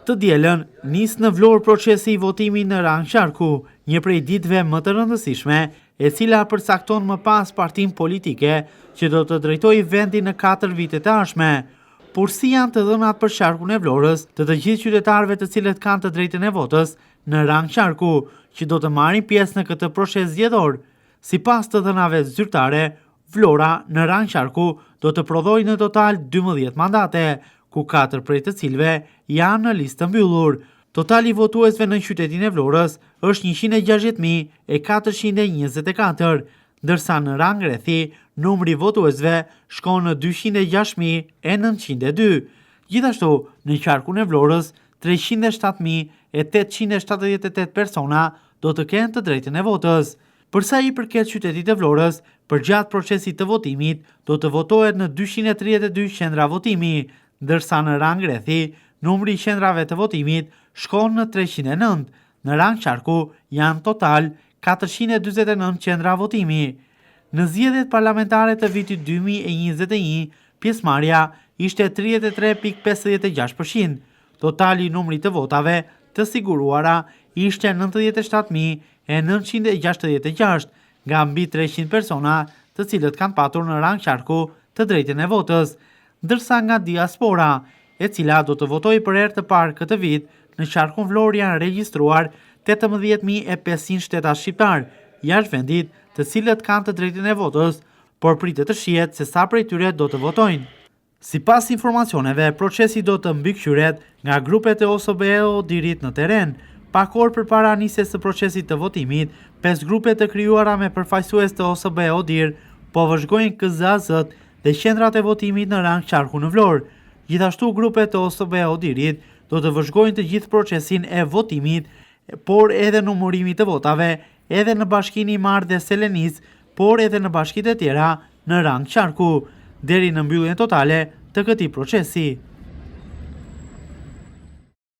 Të dielën, nis në Vlorë procesi i votimit në rang qarku, një prej ditëve më të rëndësishme, e cila përcakton më pas partinë politike që do të drejtojë vendin në 4 vite të ardhshme. Por si janë të dhënat për qarkun e Vlorës të gjithë qytetarëve të cilët kanë të drejtën e votës në rang qarku, që do të marrin pjesë në këtë proces zgjedhor? Sipas të dhënave zyrtare, Vlora në rang qarku do të prodhojë në total 12 mandate, ku 4 prej të cilëve janë në listë mbyllur. Totali votuesve në qytetin e Vlorës është 160.424, ndërsa në rang rethi, numri votuesve shkon në 206.902. Gjithashtu, në qarkun e Vlorës, 307.878 persona do të kenë të drejtën e votës. Përsa i përket qytetit e Vlorës, përgjatë procesit të votimit, do të votohet në 232 qendra votimi, ndërsa në rang rethi, numri i qendrave të votimit shkon në 309, në rang qarku janë total 449 qendra votimi. Në zgjedhjet parlamentare të vitit 2021, pjesëmarrja ishte 33.56%, totali numri të votave të siguruara ishte 97.966, nga mbi 300 persona të cilët kanë patur në rang qarku të drejtën e votës, ndërsa nga diaspora, e cila do të votojë për herë të parë këtë vit, në qarkun Vlorë janë regjistruar 18.500 shtetas shqiptar, jashtë vendit, të cilët kanë të drejtën e votës, por pritet të shihet se sa prej tyre do të votojnë. Sipas informacioneve, procesi do të mbikëqyret nga grupet e OSBE Dirit në terren. Pak orë përpara nisjes së procesit të votimit, 5 grupe të krijuara me përfaqësues të OSBE Dir po vëzhgojnë KZAZ-t dhe qendrat e votimit në rang qarku në Vlorë. Gjithashtu, grupet të OSBE Dirit do të vëzhgojnë të gjithë procesin e votimit, por edhe numërimit të votave, edhe në bashkinë Imar dhe Selenis, por edhe në bashkitë e tjera në rang qarku, deri në mbylljen totale të këtij procesi.